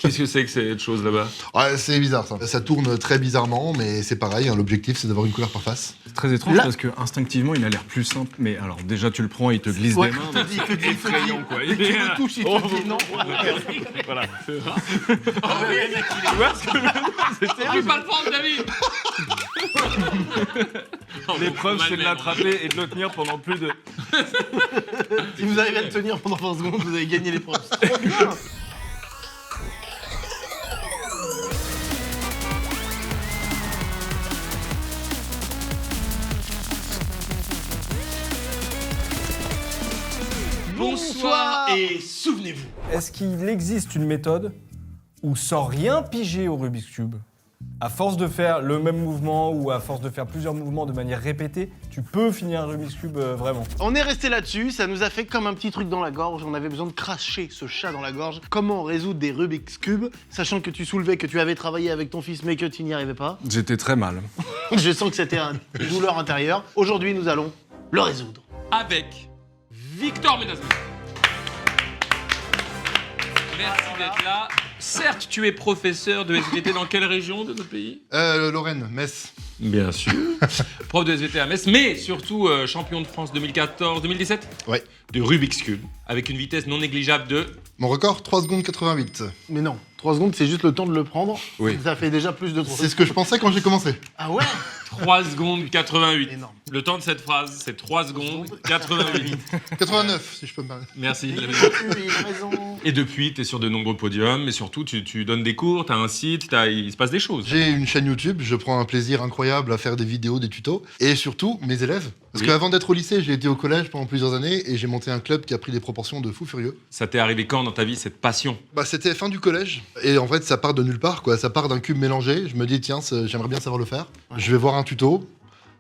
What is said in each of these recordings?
Qu'est-ce que c'est que cette chose là-bas? Ouais, c'est bizarre ça. Ça tourne très bizarrement, mais c'est pareil, hein, l'objectif c'est d'avoir une couleur par face. C'est très étrange Là- parce que instinctivement il a l'air plus simple. Mais alors déjà tu le prends et il te glisse Ouais, des mains. il te dit, Effrayant, quoi. tu le touches, il te dit non. Voilà. Tu pas le prendre, David. L'épreuve c'est de l'attraper et de le tenir pendant plus de... Si vous arrivez à le tenir pendant 20 secondes, vous avez gagné l'épreuve. C'est trop bien. Bonsoir et souvenez-vous. Est-ce qu'il existe une méthode où sans rien piger au Rubik's Cube, à force de faire le même mouvement ou à force de faire plusieurs mouvements de manière répétée, tu peux finir un Rubik's Cube vraiment? On est resté là-dessus, ça nous a fait comme un petit truc dans la gorge, on avait besoin de cracher ce chat dans la gorge. Comment résoudre des Rubik's Cube, sachant que tu soulevais, que tu avais travaillé avec ton fils mais que tu n'y arrivais pas. J'étais très mal. Je sens que c'était une douleur intérieure. Aujourd'hui, nous allons le résoudre. Avec Victor Ménazou. Merci d'être là. Certes, tu es professeur de SVT dans quelle région de notre pays? Lorraine, Metz. Bien sûr. Prof de SVT à Metz, mais surtout champion de France 2014-2017 Ouais. de Rubik's Cube, avec une vitesse non négligeable de... Mon record, 3 secondes 88. Mais non, 3 secondes, c'est juste le temps de le prendre. Oui. Ça fait déjà plus de 3 C'est ce que je pensais quand j'ai commencé. Ah ouais. 3 secondes 88. Énorme. Le temps de cette phrase, c'est 3 secondes 88. 89, si je peux me permettre. Merci. Il a raison. Et depuis, tu es sur de nombreux podiums, mais surtout, tu donnes des cours, tu as un site, il se passe des choses. J'ai une chaîne YouTube, je prends un plaisir incroyable à faire des vidéos, des tutos. Et surtout, mes élèves. Parce Oui. qu'avant d'être au lycée, j'ai été au collège pendant plusieurs années et j'ai monté un club qui a pris des proportions de fou furieux. Ça t'est arrivé quand dans ta vie, cette passion? Bah, c'était fin du collège. Et en fait, ça part de nulle part, quoi. Ça part d'un cube mélangé. Je me dis, tiens, j'aimerais bien savoir le faire. Ouais. Je vais voir un tuto.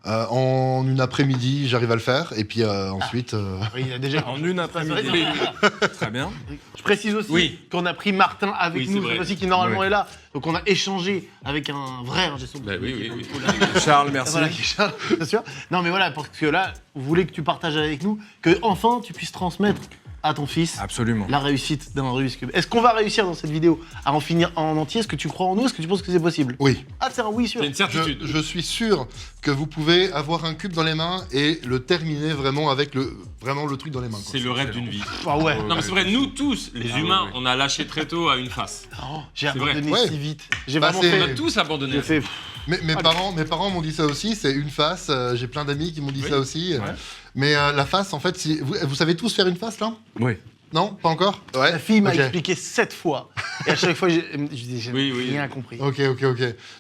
En une après-midi, j'arrive à le faire. Et puis ensuite. Oui, il a déjà. En une après-midi. Très bien. Je précise aussi Oui. qu'on a pris Martin avec Oui, c'est nous, vrai. cette fois-ci, qui normalement Oui. est là. Donc on a échangé avec un vrai ingé son. Bah oui. Charles, merci. Voilà, qui est Charles, bien sûr. Non, mais voilà, parce que là, vous voulez que tu partages avec nous, que enfin tu puisses transmettre à ton fils Absolument. la réussite d'un Rubik's Cube. Est-ce qu'on va réussir dans cette vidéo à en finir en entier? Est-ce que tu crois en nous? Est-ce que tu penses que c'est possible? Oui. Ah, c'est un oui sûr. C'est une certitude. Je suis sûr que vous pouvez avoir un cube dans les mains et le terminer vraiment avec vraiment le truc dans les mains, quoi. C'est le rêve d'une vie. Ah ouais. Non mais c'est vrai, nous tous, les humains, oui. on a lâché très tôt à une face. Oh, j'ai C'est vrai. abandonné Ouais. si vite. J'ai Bah, vraiment c'est- On a fait. tous abandonné. J'ai fait. Mes parents m'ont dit ça aussi, c'est une face. J'ai plein d'amis qui m'ont dit Oui. ça aussi. Ouais. Mais la face, en fait, vous savez tous faire une face là? Oui. Non, pas encore? Ouais. La fille m'a Ok. expliqué 7 fois. Et à chaque fois, je disais, j'ai Oui. rien compris. Ok.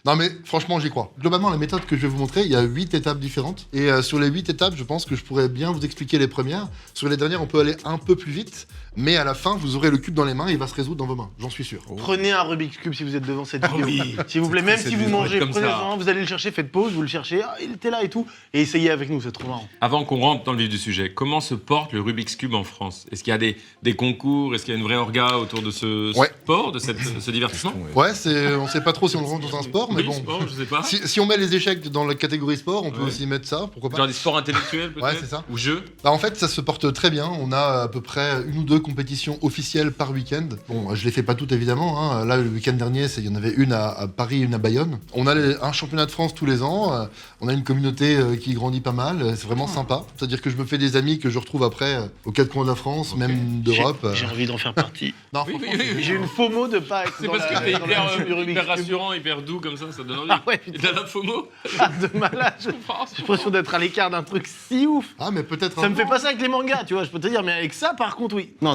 Non mais franchement, j'y crois. Globalement, la méthode que je vais vous montrer, il y a 8 étapes différentes. Et sur les 8 étapes, je pense que je pourrais bien vous expliquer les premières. Sur les dernières, on peut aller un peu plus vite. Mais à la fin, vous aurez le cube dans les mains et il va se résoudre dans vos mains. J'en suis sûr. Prenez un Rubik's Cube si vous êtes devant cette vidéo. oui. S'il vous plaît, même si vous vidéo, mangez, comme prenez ça. un, vous allez le chercher, faites pause, vous le cherchez, ah, il était là et tout, et essayez avec nous, c'est trop marrant. Avant qu'on rentre dans le vif du sujet, comment se porte le Rubik's Cube en France? Est-ce qu'il y a des concours? Est-ce qu'il y a une vraie orga autour de ce Ouais. sport, de ce divertissement? Ouais, on sait pas trop si on rentre dans un sport, mais Oui, bon. sport, je sais pas. Si on met les échecs dans la catégorie sport, on peut Ouais. aussi mettre ça, pourquoi pas. Genre des sports intellectuels peut-être? Ouais, c'est ça. Ou jeux? Bah, en fait, ça se porte très bien. On a à peu près 1 ou 2 compétitions officielles par week-end. Bon, je les fais pas toutes évidemment, hein. Là, le week-end dernier, il y en avait une à Paris et une à Bayonne. On a un championnat de France tous les ans. On a une communauté qui grandit pas mal. C'est vraiment sympa. C'est-à-dire que je me fais des amis que je retrouve après aux 4 coins de la France, Ok. même d'Europe. J'ai envie d'en faire partie. Non, Oui, franchement, oui. J'ai une FOMO de pas être C'est dans parce la- que t'es dans la team du Rubik's hyper Cube. rassurant, hyper doux comme ça donne envie. Ah ouais, Et t'as la FOMO? Ah, de malade. J'ai l'impression d'être à l'écart d'un truc si ouf. Ah, mais peut-être. Ça me fait pas ça avec les mangas, tu vois, je peux te dire, mais avec ça, par contre, oui. Non,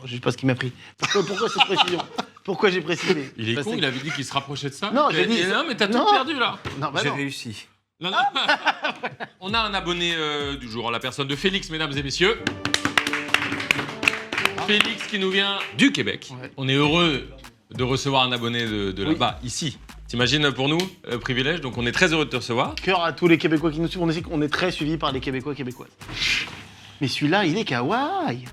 je sais pas ce qui m'a pris. Pourquoi cette précision? Pourquoi j'ai précisé? Il est Parce con, que- il avait dit qu'il se rapprochait de ça. Non, j'ai dit- Non, mais t'as tout Non. perdu là. Non, bah J'ai non. réussi. Non, non. On a un abonné du jour, en la personne de Félix, mesdames et messieurs. Félix qui nous vient du Québec. Ouais. On est heureux de recevoir un abonné de Oui. là-bas, ici. T'imagines pour nous, privilège, donc on est très heureux de te recevoir. Cœur à tous les Québécois qui nous suivent. On est très suivis par les Québécois québécoises. Mais celui-là, il est kawaii.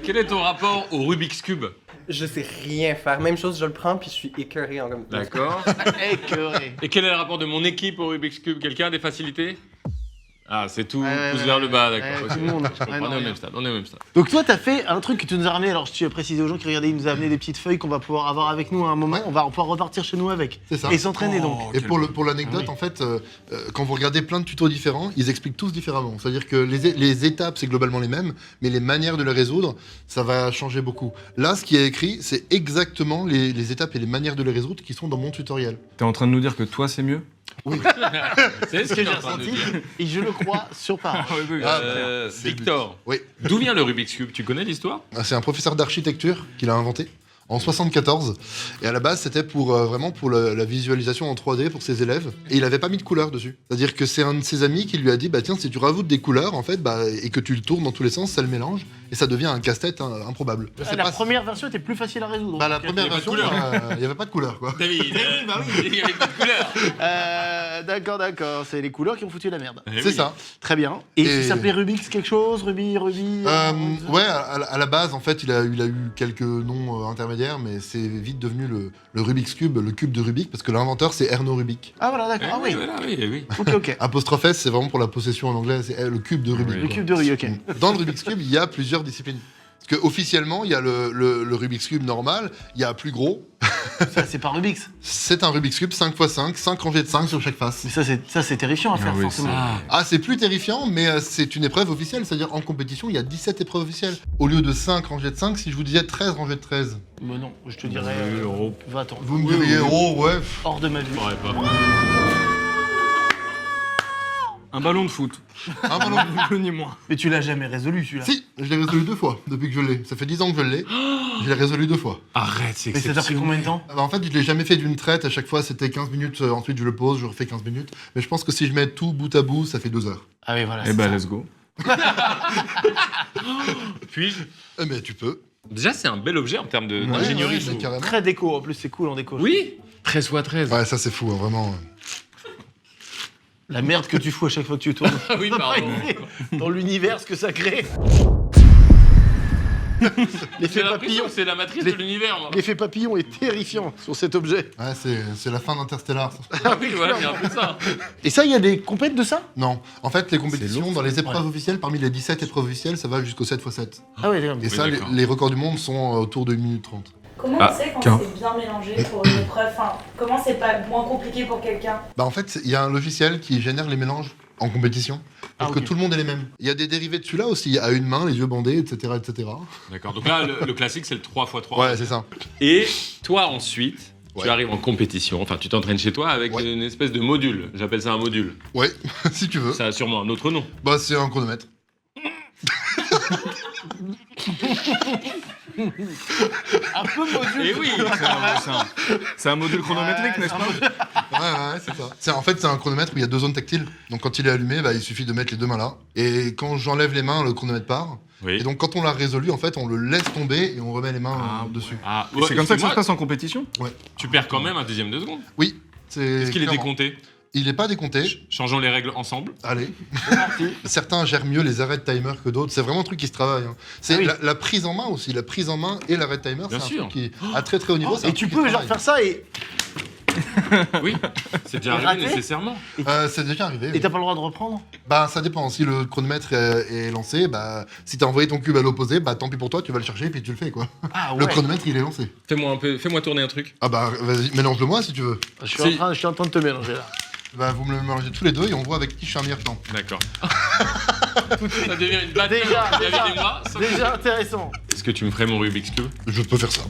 Quel est ton rapport au Rubik's Cube? Je sais rien faire. Même chose, je le prends puis je suis écœuré en comme ça. D'accord. Écœuré. Et quel est le rapport de mon équipe au Rubik's Cube? Quelqu'un a des facilités? Ah, c'est tout, Ouais, pouce ouais, vers le bas, ouais, d'accord. tout ok. le monde. Je comprends, Ouais, non, on est au rien. même stade, on est au même stade. Donc toi, t'as fait un truc que tu nous as ramené. Alors, je tiens à préciser aux gens qui regardaient, il nous a amené des petites feuilles qu'on va pouvoir avoir avec nous à un moment. Ouais. On va pouvoir repartir chez nous avec. C'est ça. Et s'entraîner donc. Et pour l'anecdote, Ah oui. en fait, quand vous regardez plein de tutos différents, ils expliquent tous différemment. C'est-à-dire que les étapes, c'est globalement les mêmes, mais les manières de les résoudre, ça va changer beaucoup. Là, ce qui est écrit, c'est exactement les étapes et les manières de les résoudre qui sont dans mon tutoriel. T'es en train de nous dire que toi, c'est mieux? C'est Ce que j'ai ressenti, et je le crois sur parole. c'est Victor, Oui. d'où vient le Rubik's Cube? Tu connais l'histoire? C'est un professeur d'architecture qui l'a inventé en 74. Et à la base, c'était pour vraiment pour la visualisation en 3D pour ses élèves. Et il avait pas mis de couleur dessus. C'est-à-dire que c'est un de ses amis qui lui a dit, bah tiens, si tu rajoutes des couleurs, en fait, et que tu le tournes dans tous les sens, ça le mélange. Et ça devient un casse-tête improbable. Je sais La pas première version était plus facile à résoudre. Bah, la Donc, première il y avait pas de version, couleur. il n'y avait pas de couleur, quoi. David, bah oui. il y avait pas de couleur. D'accord. C'est les couleurs qui ont foutu la merde. C'est ça. Très bien. Et Et- il s'appelait Rubik's quelque chose Ruby Ouais, à la base, en fait, il a eu quelques noms intermédiaires, mais c'est vite devenu le Rubik's Cube, le cube de Rubik, parce que l'inventeur, c'est Erno Rubik. Ah voilà, d'accord. Ah oui. voilà, oui. Ok. Apostrophe S, c'est vraiment pour la possession en anglais, c'est le cube de Rubik. Oui. Le quoi. cube de Rubik, ok. Dans le Rubik's Cube, il y a plusieurs disciplines. Parce qu'officiellement, il y a le Rubik's Cube normal, il y a plus gros. Ça, c'est pas Rubik's. C'est un Rubik's Cube 5x5, 5 rangées de 5 sur chaque face. Mais ça, c'est terrifiant à faire, oui, forcément. Ah, c'est plus terrifiant, mais c'est une épreuve officielle, c'est-à-dire en compétition, il y a 17 épreuves officielles. Au lieu de 5 rangées de 5, si je vous disais 13 rangées de 13, Mais non, je te dirais. Va-t'en. vous me diriez, oh ouais, Hors de ma vue. Ouais, pas. Un ballon de foot. un ballon. Ni plus ni moins. Mais tu l'as jamais résolu, celui-là. Si, je l'ai résolu 2 fois depuis que je l'ai. Ça fait 10 ans que je l'ai. Je l'ai résolu 2 fois. Arrête, c'est Mais ça t'a pris combien de temps Ah bah, en fait, je l'ai jamais fait d'une traite. À chaque fois, c'était 15 minutes. Ensuite, je le pose, je refais 15 minutes. Mais je pense que si je mets tout bout à bout, ça fait 2 heures. Ah oui, voilà. Eh c'est ben, ça. let's go. Puis-je? Mais tu peux. Déjà, c'est un bel objet en termes Ouais, d'ingénierie. ouais, je trouve. carrément. Très déco, en plus, c'est cool en déco. Oui 13 x 13. Ouais, ça c'est fou, hein, vraiment. La merde que tu fous à chaque fois que tu tournes. Ah oui, pardon. Dans l'univers, ce que ça crée. J'ai L'effet l'impression papillon. que c'est la matrice Les- de l'univers, moi. L'effet papillon est terrifiant sur cet objet. Ouais, c'est la fin d'Interstellar. ça. Ah oui, voilà, il y a un peu de ça. Et ça, il y a des compètes de ça Non, en fait, les compétitions, lourd, dans les épreuves officielles, parmi les 17 épreuves officielles, ça va jusqu'au 7x7. Ah ouais, d'accord. Et ça, d'accord. les records du monde sont autour de 1 minute 30. Comment Ah, on sait quand tiens. c'est bien mélangé pour une épreuve? Enfin, comment c'est pas moins compliqué pour quelqu'un? Bah en fait, il y a un logiciel qui génère les mélanges en compétition pour Ah, que ok. tout le monde ait les mêmes. Il y a des dérivés de celui-là aussi, à une main, les yeux bandés, etc. etc. D'accord, donc là, le classique, c'est le 3x3. Ouais, c'est ça. Et toi, ensuite, tu Ouais. arrives en compétition, enfin, tu t'entraînes chez toi avec Ouais. une espèce de module. J'appelle ça un module. Ouais, si tu veux. Ça a sûrement un autre nom. Bah c'est un chronomètre. Un peu module. Et oui C'est un module chronométrique, n'est-ce pas? Ouais, c'est ça. En fait, c'est un chronomètre où il y a 2 zones tactiles. Donc quand il est allumé, bah, il suffit de mettre les 2 mains là. Et quand j'enlève les mains, le chronomètre part. Oui. Et donc quand on l'a résolu, en fait, on le laisse tomber et on remet les mains dessus. Ah, C'est comme ça que ça se excuse-moi, passe en compétition? tu perds quand même un dixième de seconde. Oui, c'est. Est-ce qu'il est clairement. décompté? Il n'est pas décompté. Changeons les règles ensemble. Allez. Certains gèrent mieux les arrêts de timer que d'autres. C'est vraiment un truc qui se travaille. hein. C'est Ah oui. la prise en main aussi. La prise en main et l'arrêt de timer, c'est Bien un sûr. truc qui, à très très haut niveau. c'est un Et tu truc qui peux se genre travaille. faire ça et Oui, c'est déjà Et arrivé raté nécessairement. C'est déjà arrivé. t'as pas le droit de reprendre. Bah ça dépend. Si le chronomètre est lancé, bah si t'as envoyé ton cube à l'opposé, bah tant pis pour toi, tu vas le chercher et puis tu le fais quoi. Ah Le chronomètre il est lancé. Fais-moi tourner un truc. Ah bah vas-y, mélange-le moi si tu veux. Je suis en train de te mélanger là. Bah vous me le mélangez tous les deux et on voit avec qui je suis un meilleur temps. D'accord. Ça devient une bataille. Déjà, David déjà. et moi. Déjà intéressant. Est-ce que tu me ferais mon Rubik's Cube? Je peux faire ça.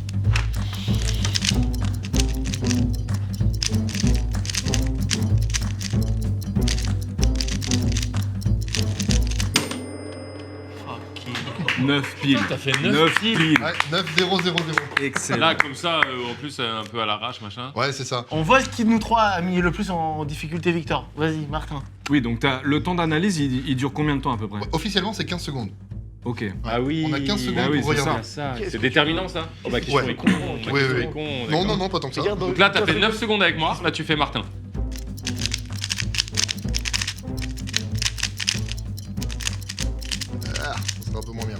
Fucking. 9 piles. T'as fait 9 piles. Ouais, 9-0-0-0. Excellent. Là, comme ça, en plus, un peu à l'arrache, machin. Ouais, c'est ça. On voit ce qui de nous trois a mis le plus en difficulté Victor. Vas-y, Martin. Oui, donc le temps d'analyse, il dure combien de temps à peu près? Officiellement c'est 15 secondes. Ok. Ah oui. On a 15 secondes Ah oui, pour c'est regarder. C'est déterminant, ça? Oh, bah, question Ouais. est con. Ma Oui, question oui. est con, Non, d'accord. non, non, pas tant que ça. Regarde, Donc là, t'as fait 9 secondes avec moi, là, tu fais Martin. Ah, ça sera un peu moins bien.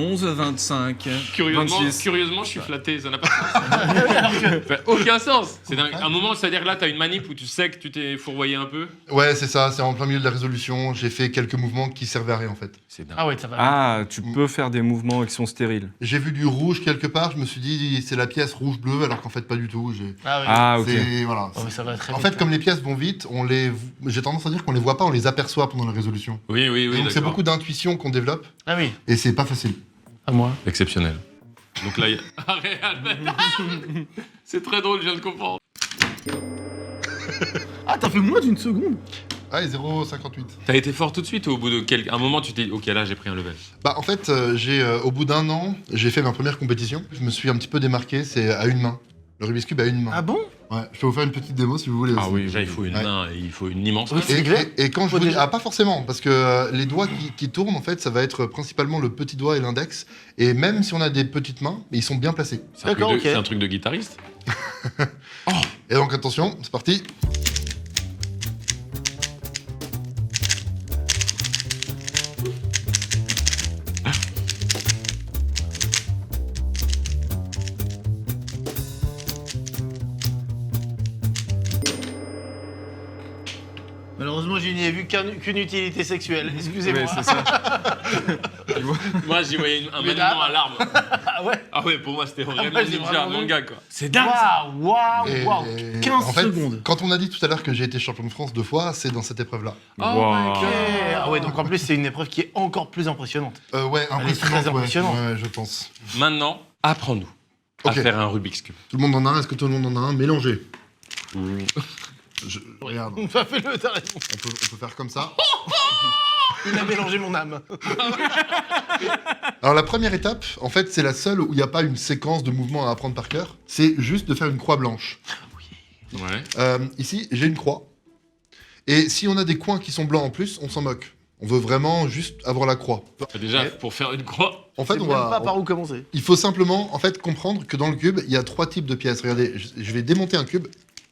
11, 25, Curieusement, 26. curieusement, je suis flatté, ça n'a pas de sens. Ça n'a aucun sens. C'est un moment, c'est-à-dire que là, t'as une manip où tu sais que tu t'es fourvoyé un peu. Ouais, c'est ça, c'est en plein milieu de la résolution. J'ai fait quelques mouvements qui servaient à rien en fait. C'est dingue. Ah ouais, ça va. Ah, tu peux faire des mouvements qui sont stériles. J'ai vu du rouge quelque part, je me suis dit c'est la pièce rouge-bleu, alors qu'en fait pas du tout. Ah ouais. Ah, ok. Voilà. Oh, mais ça va très En vite. fait, comme les pièces vont vite, j'ai tendance à dire qu'on les voit pas, on les aperçoit pendant la résolution. Oui, oui, Et oui. donc c'est d'accord. beaucoup d'intuition qu'on développe, Ah oui, et c'est pas facile. à moi. Exceptionnel. Donc là, il y a. Ah, réel. C'est très drôle, je viens de comprendre. Ah, t'as fait moins d'une seconde. Ah, et 0,58. T'as été fort tout de suite ou au bout de un moment, tu t'es dit, ok, là, j'ai pris un level. Bah en fait, au bout d'un an, j'ai fait ma première compétition. Je me suis un petit peu démarqué, c'est à une main. Le Rubik's Cube à une main. Ah bon? Ouais, je peux vous faire une petite démo si vous voulez. aussi. Déjà, il faut une Ouais. main et il faut une immense. Oui. C'est clair. Et quand je Faut vous dis, déjà- ah pas forcément, parce que les doigts qui tournent, en fait, ça va être principalement le petit doigt et l'index. Et même si on a des petites mains, ils sont bien placés. C'est un, truc D'accord, de- ok. c'est un truc de guitariste. Et donc attention, c'est parti. Malheureusement, je n'y ai vu qu'une utilité sexuelle. Excusez-moi. Ouais, c'est ça. Moi, j'y voyais un Mais maniement là- à l'arme. Ah ouais? Ah ouais, pour moi, c'était vraiment ouais, j'ai ninja, vraiment vu. manga, quoi. C'est dingue, ça. Waouh, Et- waouh, 15 en fait, secondes. quand on a dit tout à l'heure que j'ai été champion de France 2 fois, c'est dans cette épreuve-là. Oh Wow. my God. Ah ouais, donc en plus, c'est une épreuve qui est encore plus impressionnante. Ouais, très impressionnante. Ouais, je pense. Maintenant, apprends-nous à Ok. faire un Rubik's Cube. Tout le monde en a un, est-ce que tout le monde en a un? Mélangez. Regarde, Ça fait le, t'as raison. on peut faire comme ça. Il a mélangé mon âme. Alors la première étape, en fait, c'est la seule où il n'y a pas une séquence de mouvements à apprendre par cœur. C'est juste de faire une croix blanche. Ouais. Ici, j'ai une croix. Et si on a des coins qui sont blancs en plus, on s'en moque. On veut vraiment juste avoir la croix. Déjà, pour faire une croix. En fait, Je sais on même va. pas par où commencer. Il faut simplement, en fait, comprendre que dans le cube, il y a 3 types de pièces. Regardez, je vais démonter un cube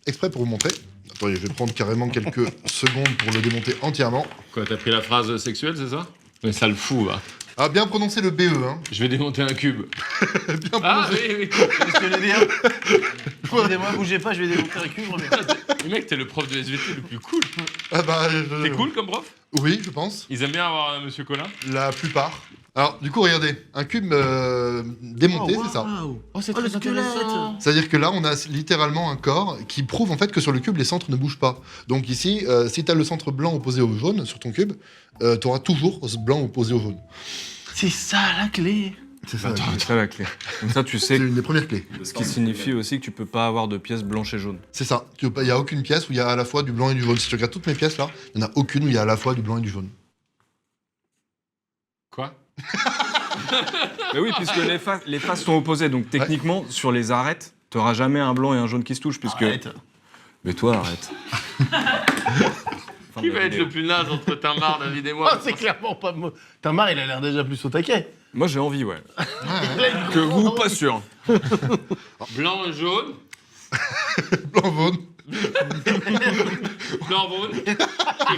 exprès pour vous montrer. Attendez, je vais prendre carrément quelques secondes pour le démonter entièrement. Quoi, t'as pris la phrase sexuelle, c'est ça? Mais ça le fout, va. Ah, bien prononcer le BE, hein. Je vais démonter un cube. Bien Ah, prononcé. oui, oui. C'est ce que je veux dire. Excusez-moi, bougez pas, je vais démonter un cube. je reviens. Le mec, t'es le prof de SVT le plus cool. Ah bah, T'es cool comme prof? Oui, je pense. Ils aiment bien avoir Monsieur Colin. La plupart. Alors, du coup, regardez, un cube démonté, c'est ça. Oh, c'est très intéressant. C'est-à-dire que là, on a littéralement un corps qui prouve en fait que sur le cube, les centres ne bougent pas. Donc ici, si tu as le centre blanc opposé au jaune sur ton cube, tu auras toujours ce blanc opposé au jaune. C'est ça la clé. C'est ça. C'est ça la clé. Comme ça, tu C'est sais, une des premières clés. ce qui signifie aussi que tu peux pas avoir de pièces blanches et jaunes. C'est ça. Il n'y a aucune pièce où il y a à la fois du blanc et du jaune. Si tu regardes toutes mes pièces là, il n'y en a aucune où il y a à la fois du blanc et du jaune. Quoi? Mais oui, puisque les faces sont opposées, donc techniquement, sur les arêtes, t'auras jamais un blanc et un jaune qui se touchent, puisque... Arrête. Mais toi, arrête. Fin Qui de la va être vidéo. le plus naze entre Tamar, David et Oh, moi? c'est clairement pas moi. Tamar, il a l'air déjà plus au taquet. Moi, j'ai envie, ouais. Il a une Que vous, grande pas envie. sûr. Blanc, jaune. Blanc, jaune. Blanc, jaune. Et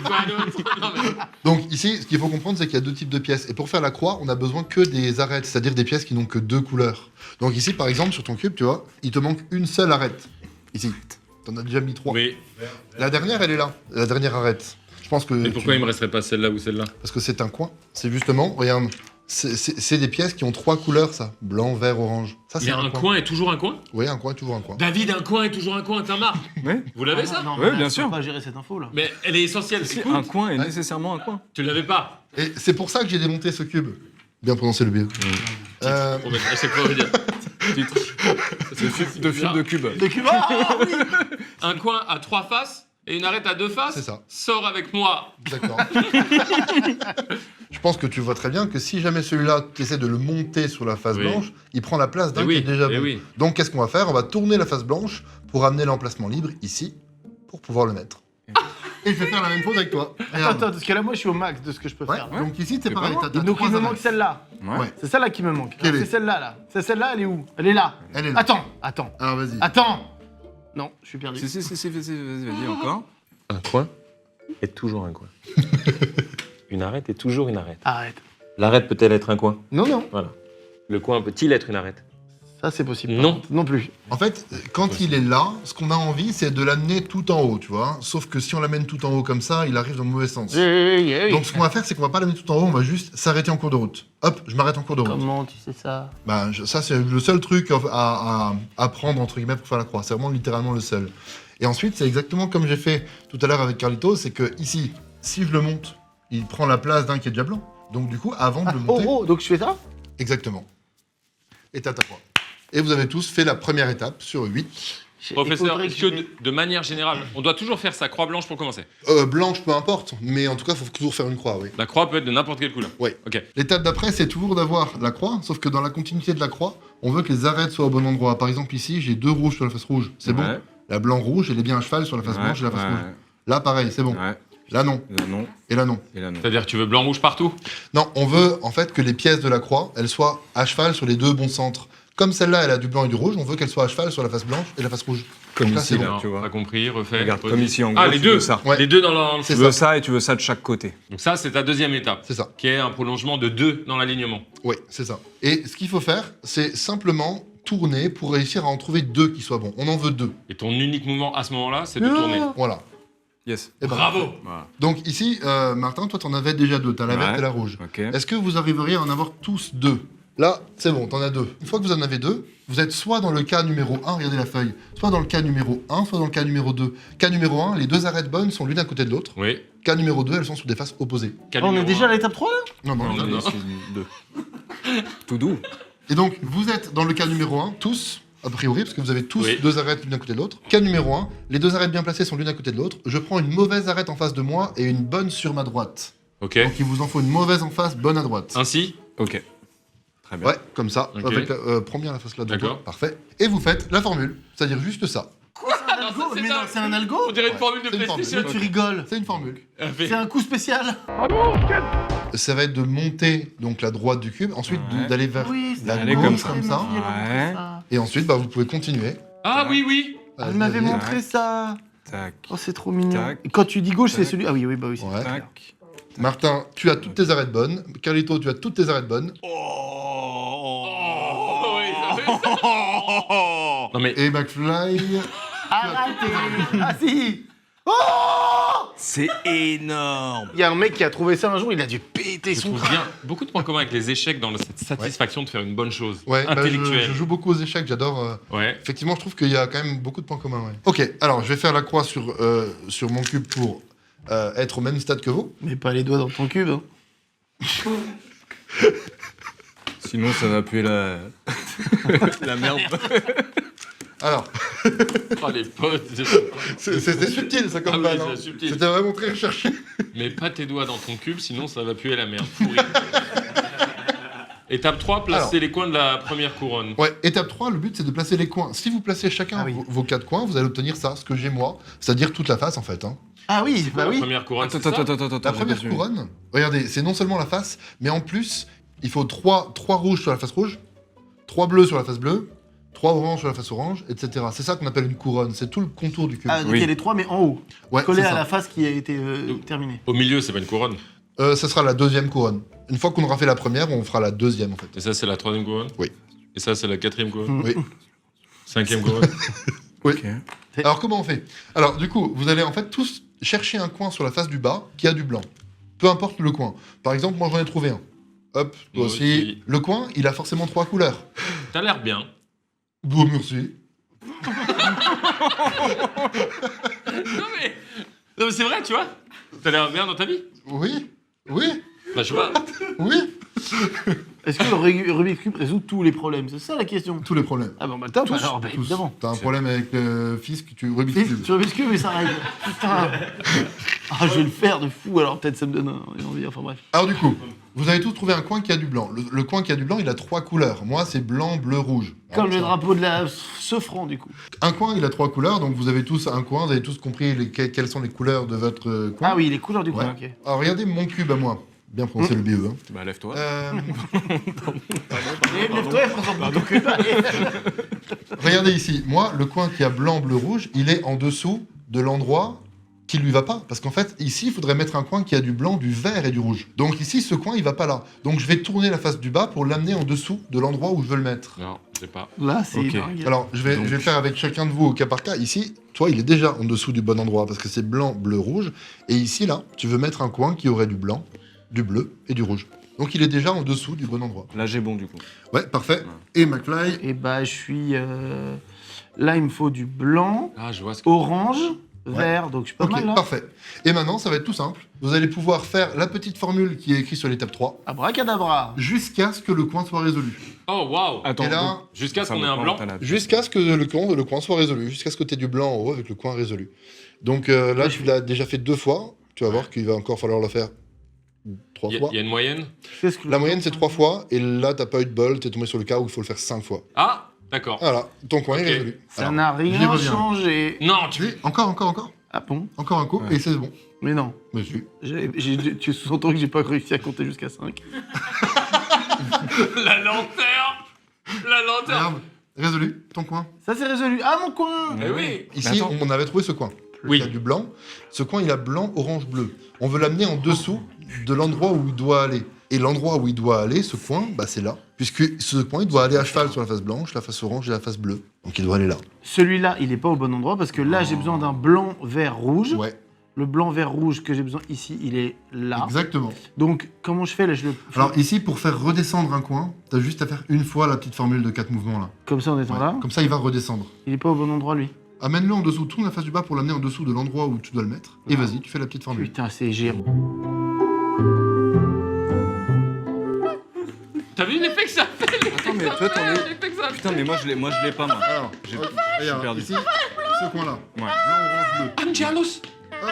quoi d'autre? Non, mais... Donc ici, ce qu'il faut comprendre, c'est qu'il y a 2 types de pièces. Et pour faire la croix, on a besoin que des arêtes, c'est-à-dire des pièces qui n'ont que 2 couleurs. Donc ici, par exemple, sur ton cube, tu vois, il te manque une seule arête. Ici. T'en as déjà mis 3. Oui. La dernière, elle est là. La dernière arête. Je pense que. Et pourquoi il me resterait pas celle-là ou celle-là? Parce que c'est un coin. C'est justement, regarde, c'est des pièces qui ont 3 couleurs, ça. Blanc, vert, orange. Ça, Mais c'est un coin est toujours un coin? Oui, un coin est toujours un coin. David, un coin est toujours un coin, Tamar. Oui. Vous l'avez ça? Non, Ouais, mais bien là, sûr. Je peux pas gérer cette info là. Mais elle est essentielle. Si, Écoute, un coin est nécessairement un coin. tu l'avais pas. Et c'est pour ça que j'ai démonté ce cube. Bien prononcer le biais. Pour mettre à chaque fois, on va dire. Titre. De film de cube. Des cubes. Ah oui. Un coin à 3 faces et une arête à 2 faces. C'est ça. Sors avec moi. D'accord. Je pense que tu vois très bien que si jamais celui-là, tu essaies de le monter sur la face Oui. blanche, il prend la place d'un Eh qui oui, est déjà eh bon. oui. Donc qu'est-ce qu'on va faire? On va tourner la face blanche pour amener l'emplacement libre ici, pour pouvoir le mettre. Et je vais faire la même chose avec toi. Attends, parce que là, moi, je suis au max de ce que je peux Ouais, faire. donc ici, c'est C'est pareil. pas t'as- t'as Donc, trois il me arêtes. manque celle-là. Ouais. C'est celle-là qui me manque. Quelle C'est est celle-là, là. C'est celle-là, elle est où? Elle est là. Elle est là. Attends. Alors vas-y. Attends. Non, je suis perdu. Si, vas-y, encore. Un coin est toujours un coin. Une arête est toujours une arête. Arrête. L'arête peut-elle être un coin? Non. Voilà. Le coin peut-il être une arête? Ça, c'est possible. Non. Non plus. En fait, quand il est là, ce qu'on a envie, c'est de l'amener tout en haut, tu vois. Sauf que si on l'amène tout en haut comme ça, il arrive dans le mauvais sens. Donc ce qu'on va faire, c'est qu'on va pas l'amener tout en haut, on va juste s'arrêter en cours de route. Hop, je m'arrête en cours de route. Comment tu sais ça? Bah, ça, c'est le seul truc à prendre, entre guillemets, pour faire la croix. C'est vraiment littéralement le seul. Et ensuite, c'est exactement comme j'ai fait tout à l'heure avec Carlito, c'est que ici, si je le monte, il prend la place d'un qui est déjà blanc. Donc du coup, avant de le monter... donc je fais ça? Exactement. Et t'as ta croix. Et vous avez tous fait la première étape sur 8. Professeur, est-ce que de manière générale, on doit toujours faire sa croix blanche pour commencer? Blanche, peu importe, mais en tout cas, il faut toujours faire une croix, oui. La croix peut être de n'importe quelle couleur. Oui. Ok. L'étape d'après, c'est toujours d'avoir la croix, sauf que dans la continuité de la croix, on veut que les arêtes soient au bon endroit. Par exemple, ici, j'ai 2 rouges sur la face rouge. C'est bon. La blanc-rouge, elle est bien à cheval sur la face blanche et la face rouge. Là, pareil, c'est bon. Ouais. Là, non. Là, non. Et là, non. Et là, non. C'est-à-dire que tu veux blanc-rouge partout? Non, on veut en fait que les pièces de la croix, elles soient à cheval sur les 2 bons centres. Comme celle-là, elle a du blanc et du rouge, on veut qu'elle soit à cheval sur la face blanche et la face rouge. Comme Donc là, ici, c'est là, bon. tu vois. Pas compris, refait. Regarde, redis. comme ici, en gros, Ah, les tu deux. veux ça. Ouais. Les deux dans le... C'est Tu veux ça. ça et tu veux ça de chaque côté. Donc ça, c'est ta deuxième étape, C'est ça. qui est un prolongement de 2 dans l'alignement. Oui, c'est ça. Et ce qu'il faut faire, c'est simplement tourner pour réussir à en trouver 2 qui soient bons. On en veut 2. Et ton unique mouvement à ce moment-là, c'est de tourner. Voilà. Yes. Et ben, Bravo. Voilà. donc ici, Martin, toi, t'en avais déjà 2. T'as la verte Ouais. et la rouge. Ok. Est-ce que vous arriveriez à en avoir tous 2? Là, c'est bon, t'en as 2. Une fois que vous en avez 2, vous êtes soit dans le cas numéro 1, regardez la feuille, soit dans le cas numéro 1, soit dans le cas numéro 2. Cas numéro 1, les 2 arêtes bonnes sont l'une à côté de l'autre. Oui. Cas numéro 2, elles sont sur des faces opposées. On est déjà à l'étape 3 là? Non, non, Non, non. non. Deux. Tout doux. Et donc, vous êtes dans le cas numéro 1, tous, a priori, parce que vous avez tous Oui. 2 arêtes l'une à côté de l'autre. Cas numéro 1, les 2 arêtes bien placées sont l'une à côté de l'autre. Je prends une mauvaise arête en face de moi et une bonne sur ma droite. Ok. Donc, il vous en faut une mauvaise en face, bonne à droite. Ainsi? Ok. Très bien. Ouais, comme ça. Ok. Avec prends bien la face là. D'accord. Parfait. Et vous faites la formule, c'est-à-dire juste ça. Mais non, c'est un algo? On dirait une formule de C'est une formule. PlayStation. Tu rigoles. C'est une formule. C'est un coup spécial. Ça va être de monter donc la droite du cube, ensuite Ouais. d'aller vers Oui, la Allez, gauche comme comme ça. Ouais. Et ensuite, bah, vous pouvez continuer. Ah oui, oui. Elle m'avait Vas-y. montré ça. Tac. Oh, c'est trop mignon. Tac. Et quand tu dis gauche, c'est Tac. celui. Ah oui, oui, bah oui. c'est- Ouais. Tac. Martin, tu as toutes tes arêtes bonnes. Carlito, tu as toutes tes arêtes bonnes. Oh, oui, ça fait ça. Non mais Et McFly. Arrêtez. Ah si. C'est énorme. Il y a un mec qui a trouvé ça un jour, il a dû péter je son trouve bien beaucoup de points communs avec les échecs dans cette satisfaction de faire une bonne chose. Ouais, bah, Intellectuelle. je joue beaucoup aux échecs, j'adore. Ouais. Effectivement, je trouve qu'il y a quand même beaucoup de points communs. Ouais. Ok, alors je vais faire la croix sur mon cube pour être au même stade que vous. Mais pas les doigts dans ton cube. Hein. Sinon, ça va puer la... la merde. Alors, Oh les potes. c'était subtil ça comme Ah oui, balle, hein. c'est subtil. C'était vraiment très recherché. Mets pas tes doigts dans ton cube, sinon ça va puer la merde. Pourri. Étape 3, placer Alors. les coins de la première couronne. Ouais, étape 3, le but c'est de placer les coins. Si vous placez chacun Ah oui. vos 4 coins, vous allez obtenir ça, ce que j'ai moi, c'est-à-dire toute la face en fait. Hein. Ah oui, bah La oui. première couronne, Attends, c'est ça attends, attends, attends. La j'ai première pas suivi. couronne, regardez, c'est non seulement la face, mais en plus, il faut 3 rouges sur la face rouge, 3 bleus sur la face bleue, 3 oranges sur la face orange, etc. C'est ça qu'on appelle une couronne, c'est tout le contour du cube. Ah, donc Oui. il y a les trois, mais en haut. Ouais, Collé c'est à ça. la face qui a été terminée. Au milieu, c'est pas une couronne. Ça sera la deuxième couronne. Une fois qu'on aura fait la première, on fera la deuxième en fait. Et ça, c'est la troisième couronne. Oui. Et ça, c'est la quatrième couronne. Oui. Cinquième couronne. Ok. Alors comment on fait? Alors du coup, vous allez en fait tous chercher un coin sur la face du bas qui a du blanc. Peu importe le coin. Par exemple, moi j'en ai trouvé un. Hop, toi Moi aussi. aussi. Le coin, il a forcément 3 couleurs. T'as l'air bien. Bon, merci. Non mais c'est vrai, tu vois. T'as l'air bien dans ta vie. Oui, oui, Bah je sais pas. oui. Est-ce que le Rubik's Cube résout tous les problèmes? C'est ça la question. Tous les problèmes. Ah bon, bah top, Tous, alors, bah, tous. évidemment. T'as un problème avec le fils que tu Rubik's Cube. Sur Rubik's Cube, mais ça règle. Putain. Ah, je vais le faire de fou, alors peut-être ça me donne envie, enfin bref. Alors du coup, vous avez tous trouvé un coin qui a du blanc. Le coin qui a du blanc, il a 3 couleurs. Moi, c'est blanc, bleu, rouge. Comme Alors, le ça. drapeau de la Sofran, du coup. Un coin, il a 3 couleurs, donc vous avez tous un coin, vous avez tous compris quelles sont les couleurs de votre coin. Ah oui, les couleurs du coin, Ouais. ok. Alors regardez mon cube à moi. Bien prononcé le BE. Hein. Bah, lève-toi. Et lève-toi et présente ton cube. allez. Regardez ici, moi, le coin qui a blanc, bleu, rouge, il est en dessous de l'endroit qui lui va pas. Parce qu'en fait, ici, il faudrait mettre un coin qui a du blanc, du vert et du rouge. Donc ici, ce coin, il va pas là. Donc je vais tourner la face du bas pour l'amener en dessous de l'endroit où je veux le mettre. Non, c'est pas. Là, c'est Ok. dingue. Alors, je vais faire avec chacun de vous au cas par cas. Ici, toi, il est déjà en dessous du bon endroit parce que c'est blanc, bleu, rouge. Et ici, là, tu veux mettre un coin qui aurait du blanc, du bleu et du rouge. Donc il est déjà en dessous du bon endroit. Là, j'ai bon du coup. Ouais, parfait. Et McFly, Et bah, je suis. Là, il me faut du blanc, Ah, je vois ce que. orange, vert, donc je suis pas ok, mal là. parfait. Et maintenant, ça va être tout simple. Vous allez pouvoir faire la petite formule qui est écrite sur l'étape 3 Abracadabra. jusqu'à ce que le coin soit résolu. Oh, waouh! Attends, Et là, donc, Jusqu'à ce ça qu'on me ait un prend blanc. ta lave. jusqu'à ce que le coin soit résolu, jusqu'à ce que tu aies du blanc en haut avec le coin résolu. Donc là, tu l'as déjà fait 2 fois. Tu vas voir qu'il va encore falloir le faire 3 Il fois. y a une moyenne? Qu'est-ce que La moyenne, c'est 3 fois. Et là, t'as pas eu de bol. T'es tombé sur le cas où il faut le faire 5 fois. Ah, d'accord. Voilà, ton coin Ok. est résolu. Ça Alors, n'a j'y rien reviens. changé. Non, tu. Encore. Ah bon? Encore un coup, Ouais. et c'est bon. Mais non. Monsieur. Tu sous-entends que j'ai pas réussi à compter jusqu'à 5. La lenteur! La lenteur! Regarde, résolu, ton coin. Ça c'est résolu. Ah mon coin! Eh oui! Ici, attends. on avait trouvé ce coin. Oui. Il y a du blanc. Ce coin, il a blanc, orange, bleu. On veut l'amener en dessous de l'endroit où il doit aller. Et l'endroit où il doit aller, ce coin, bah, c'est là. Puisque ce coin, il doit aller à cheval sur la face blanche, la face orange et la face bleue. Donc il doit aller là. Celui-là, il est pas au bon endroit parce que là, j'ai besoin d'un blanc, vert, rouge. Ouais, Le blanc, vert, rouge que j'ai besoin ici, il est là. exactement. Donc, comment je fais là? Je le Alors ici, pour faire redescendre un coin, t'as juste à faire une fois la petite formule de 4 mouvements là. Comme ça en étant Ouais. là. Comme ça, il va redescendre. Il est pas au bon endroit lui. Amène-le en dessous, tourne la face du bas pour l'amener en dessous de l'endroit où tu dois le mettre. Et vas-y, tu fais la petite formule. Putain, c'est géant. T'as vu l'effet que ça fait? Attends, mais toi, t'en es. L'effet que ça fait. Putain, mais moi, je l'ai pas, moi. Alors, J'ai hop, j'ai regarde, perdu. ici, ce coin-là. Ouais. Blanc, orange, bleu. I'm jealous! Hop,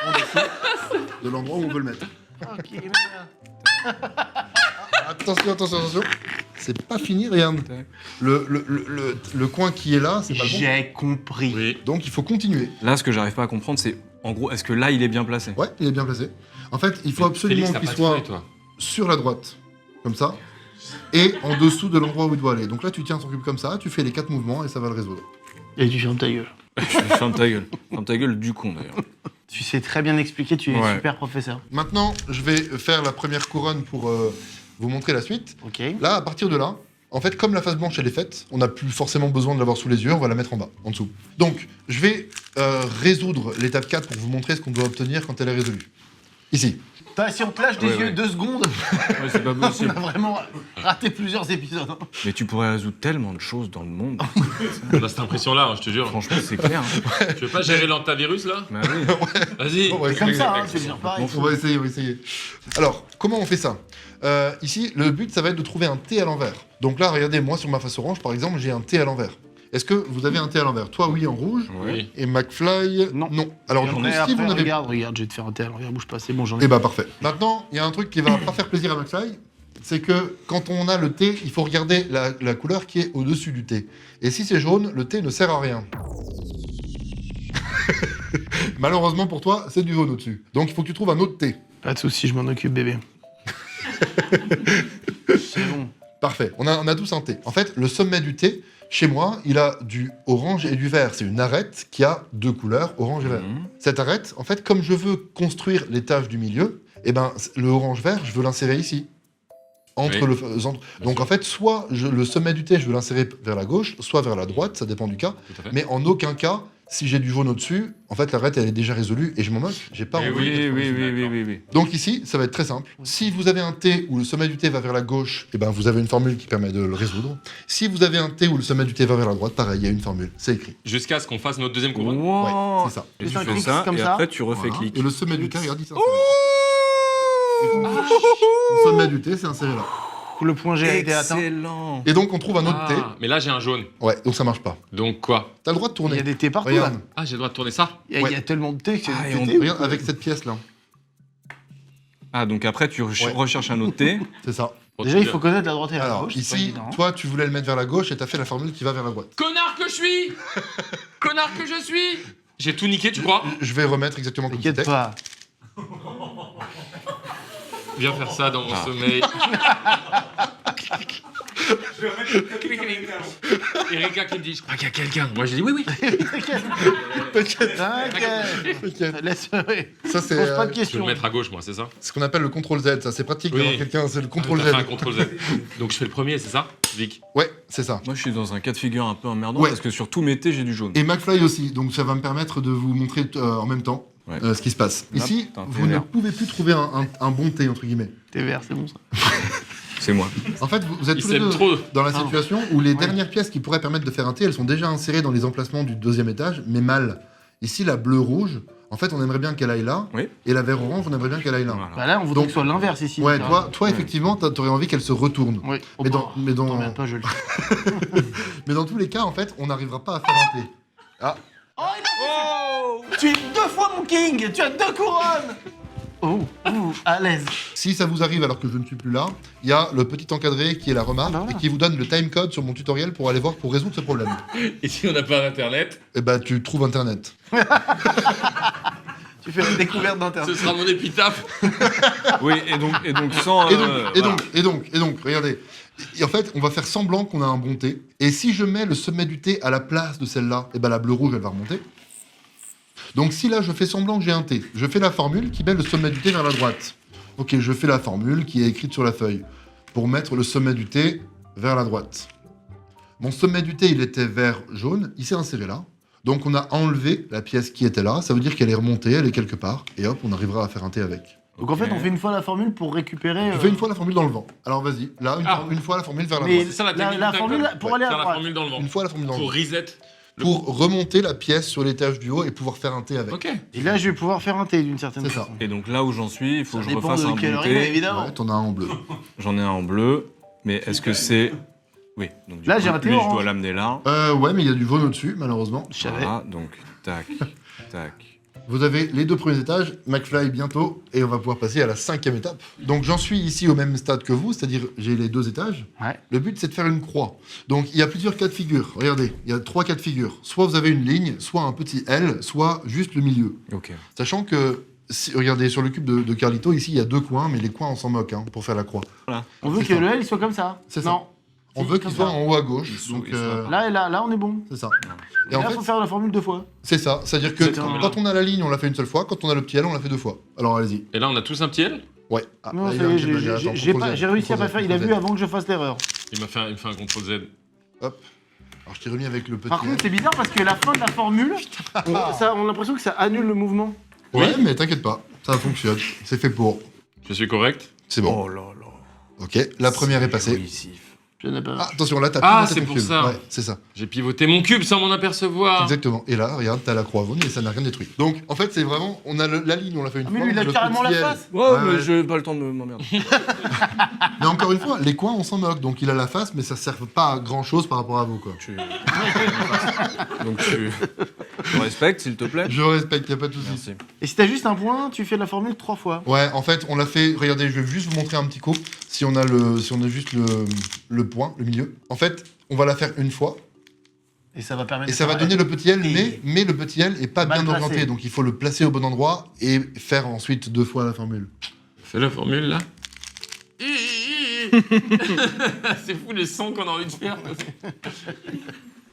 en dessous de l'endroit où on veut le mettre. Ok, merde. Attention. C'est pas fini, regarde. Le coin qui est là, c'est pas le bon. J'ai compris. Oui. Donc il faut continuer. Là, ce que j'arrive pas à comprendre, c'est en gros, est-ce que là, il est bien placé? Ouais, il est bien placé. En fait, il faut absolument Félix, t'as qu'il pas de soit feuille, toi. sur la droite, comme ça, et en dessous de l'endroit où il doit aller. Donc là, tu tiens ton cube comme ça, tu fais les 4 mouvements et ça va le résoudre. Et tu fermes ta gueule. Ferme ta gueule. Ferme ta gueule du con, d'ailleurs. Tu sais très bien expliquer, tu es Ouais. super professeur. Maintenant, je vais faire la première couronne pour vous montrer la suite. Ok. Là, à partir de là, en fait, comme la face blanche, elle est faite, on n'a plus forcément besoin de l'avoir sous les yeux, on va la mettre en bas, en dessous. Donc, je vais résoudre l'étape 4 pour vous montrer ce qu'on doit obtenir quand elle est résolue. Ici. Putain, si on te lâche des Ouais, yeux ouais. 2 secondes, Ouais, c'est pas on a possible. vraiment raté plusieurs épisodes. hein. Mais tu pourrais résoudre tellement de choses dans le monde. On a cette impression-là, hein, je te jure. Franchement, c'est clair. Hein. Tu veux pas gérer l'antivirus là? Bah oui. Vas-y. On va C'est comme essayer. ça, hein, c'est bien pareil. On va essayer. Alors, comment on fait ça Ici, le but, ça va être de trouver un T à l'envers. Donc là, regardez, moi, sur ma face orange, par exemple, j'ai un T à l'envers. Est-ce que vous avez un T à l'envers? Toi, oui, en rouge. Oui. Et McFly, Non. Alors, Et du coup, après, si vous n'avez... regarde, je vais te faire un tel, regarde, bouge pas, c'est bon, j'en ai. Eh bah, parfait. Maintenant, il y a un truc qui va pas faire plaisir à McFly, c'est que quand on a le T, il faut regarder la couleur qui est au-dessus du T. Et si c'est jaune, le T ne sert à rien. Malheureusement pour toi, c'est du jaune au-dessus. Donc, il faut que tu trouves un autre T. Pas de soucis, je m'en occupe, bébé. C'est bon. Parfait, on a tous un T. En fait, le sommet du T, chez moi, il a du orange et du vert. C'est une arête qui a 2 couleurs, orange et vert. Mhm. Cette arête, en fait, comme je veux construire l'étage du milieu, eh ben, le orange-vert, je veux l'insérer ici. Entre Oui. Donc en fait, soit le sommet du T, je veux l'insérer vers la gauche, soit vers la droite, ça dépend du cas. Tout à fait. Mais en aucun cas, si j'ai du jaune au-dessus, en fait, l'arête, elle est déjà résolue et je m'en moque. J'ai pas Eh envie d'être Oui. Donc ici, ça va être très simple. Si vous avez un T où le sommet du T va vers la gauche, eh ben vous avez une formule qui permet de le résoudre. Si vous avez un T où le sommet du T va vers la droite, pareil, il y a une formule. C'est écrit. Jusqu'à ce qu'on fasse notre deuxième couronne. Wow. Ouais, c'est ça. Et Fais tu un fais clic ça, comme et ça. après tu refais Voilà. clic. Et le sommet du T, regarde, il s'insère. Le sommet du T, c'est inséré là. Le point G a été atteint. Excellent. Et donc on trouve un autre T. Ah, mais là j'ai un jaune. Ouais, donc ça marche pas. Donc quoi? T'as le droit de Il tourner. y a des T partout Regarde, là. Ah, j'ai le droit de tourner ça? Il y a Ouais. tellement de T que c'est Ah, des et on- T. regarde avec cette pièce là. Ah, donc après tu Ouais. recherches un autre T. C'est ça. Déjà, il faut connaître la droite et la Alors gauche. c'est pas ici, évident. toi tu voulais le mettre vers la gauche et t'as fait la formule qui va vers la droite. Connard que je suis! Connard que je suis! J'ai tout niqué, tu crois? Je vais remettre exactement comme T'inquiète c'était. pas. Viens faire ça dans mon sommeil. Erika qui me dit, je crois qu'il y a quelqu'un. Moi, je dis oui, oui. T'inquiète. T'inquiète. Laisse. Oui. Ça, c'est Pose pas de Je vais le questions. mettre à gauche, moi, c'est ça? ce qu'on appelle le contrôle Z. Ça, c'est pratique Oui. d'avoir quelqu'un, c'est le contrôle T'as fait un Z. contrôle Z. Donc, je fais le premier, c'est ça, Vic? Ouais, c'est ça. Moi, je suis dans un cas de figure un peu emmerdant Ouais. parce que sur tous mes thés, j'ai du jaune. Et McFly aussi, donc ça va me permettre de vous montrer en même temps Ouais. ce qui se passe. Là, Ici, putain, vous t'es ne vert. pouvez plus trouver un bon thé, entre guillemets. T'es vert, c'est bon ça. C'est moi. En fait, vous êtes Il tous les s'aime deux trop. dans la Pardon. situation où les dernières pièces qui pourraient permettre de faire un thé, elles sont déjà insérées dans les emplacements du deuxième étage, mais mal. Ici, la bleue-rouge, en fait, on aimerait bien qu'elle aille là, Oui. et la vert-orange, on aimerait bien qu'elle aille là. Voilà. Bah là, on voudrait Donc- que ce soit l'inverse ici. Ouais, ça. toi effectivement, t'aurais envie qu'elle se retourne. Oui. Oh, Mais bah, dans, t'emmerdes pas, je le fais. mais dans tous les cas, en fait, on n'arrivera pas à faire un thé. Ah, Tu es 2 fois mon king. Tu as 2 couronnes. Oh, à l'aise. si ça vous arrive alors que je ne suis plus là, il y a le petit encadré qui est la remarque Ah bah voilà. et qui vous donne le timecode sur mon tutoriel pour aller voir pour résoudre ce problème. Et si on n'a pas d'internet, Et bah, tu trouves internet. Tu fais la découverte d'internet. ce sera mon épitaphe. Oui, et donc sans. Et donc, regardez. Et en fait, on va faire semblant qu'on a un bon thé. Et si je mets le sommet du thé à la place de celle-là, et ben la bleu-rouge, elle va remonter. Donc si là, je fais semblant que j'ai un thé, je fais la formule qui met le sommet du thé vers la droite. Ok, je fais la formule qui est écrite sur la feuille pour mettre le sommet du thé vers la droite. Mon sommet du thé, il était vert jaune, il s'est inséré là. Donc on a enlevé la pièce qui était là, ça veut dire qu'elle est remontée, elle est quelque part, et hop, on arrivera à faire un thé avec. Donc en fait, on fait une fois la formule pour récupérer. Tu fais une fois la formule dans le vent. Alors vas-y, là, une fois la formule vers la Mais droite. C'est ça la technique. la du formule timecode. pour aller à Faire la droite. formule dans le vent. Une fois la formule dans le Pour vent. reset. Pour remonter la pièce sur l'étage du haut et pouvoir faire un thé avec. Ok. Et là, je vais pouvoir faire un thé d'une certaine C'est ça. façon. Et donc là où j'en suis, il faut Ça que je dépend refasse un de quelle bon heure il est, thé. évidemment. Ouais, t'en as un en bleu. J'en ai un en bleu, mais est-ce que c'est. Oui, donc du Là, coup, j'ai un thé lui, je orange. dois l'amener là. Ouais, mais il y a du jaune au-dessus, malheureusement. Je savais. Voilà, donc tac, tac. Vous avez les 2 premiers étages, McFly bientôt, et on va pouvoir passer à la 5e étape. Donc j'en suis ici au même stade que vous, c'est-à-dire j'ai les 2 étages. Ouais. Le but c'est de faire une croix. Donc il y a plusieurs cas de figure. Regardez, il y a 3 cas de figure. Soit vous avez une ligne, soit un petit L, soit juste le milieu. Ok. Sachant que, regardez, sur le cube de Carlito, ici il y a 2 coins, mais les coins on s'en moque pour faire la croix. On veut C'est que ça. le L il soit comme ça. C'est ça. Non. On Si, veut comme qu'il soit ça. en haut à gauche. Ils sont- Donc ils sont Là et là, on est bon. c'est ça. Et Et en là, fait, faut faire la formule 2 fois. c'est ça. C'est-à-dire que Exactement. quand on a la ligne, on l'a fait une seule fois. Quand on a le petit L, on l'a fait 2 fois. Alors allez-y. Et là, on a tous un petit L. Ouais. Ah, Non, là, il ça a y un est, petit peu- attends, j'ai contrôle Z, j'ai réussi à pas contrôle Z, faire. Il a contrôle vu Z. avant que je fasse l'erreur. Il me fait un contrôle Z. Alors je t'ai remis avec le petit Par L. contre, c'est bizarre parce que la fin de la formule, on a l'impression que ça annule le mouvement. Ouais, mais t'inquiète pas, ça fonctionne. C'est fait pour. Je suis correct. C'est bon. Oh là là. Ok, la première est passée. Jouissif. Je n'ai pas. Ah, attention, là t'as Ah, pivoté c'est ton pour cube. ça. Ouais, c'est ça. J'ai pivoté mon cube sans m'en apercevoir. Exactement. Et là, regarde, t'as la croix jaune et ça n'a rien détruit. Donc, en fait, c'est vraiment, on a la ligne, on l'a fait une Ah, mais fois. lui, il on a le carrément la petit L. face. Ouais, Ouais, mais ouais. j'ai pas le temps de m'emmerder. Mais encore une fois, les coins, on s'en moque. Donc, il a la face, mais ça sert pas à grand chose par rapport à vous, quoi. Donc tu. Je respecte, s'il te plaît. Je respecte, y a pas de soucis. Merci. Et si t'as juste un point, tu fais la formule 3 fois. Ouais, en fait, on l'a fait. Regardez, je vais juste vous montrer un petit coup. Si on a juste le point, le milieu. En fait, on va la faire une fois. Et ça va permettre. Et ça va de donner le petit L, Et- mais le petit L est pas Mal bien placé. orienté. Donc, il faut le placer au bon endroit et faire ensuite 2 fois la formule. Fais la formule là. C'est fou les sons qu'on a envie de faire.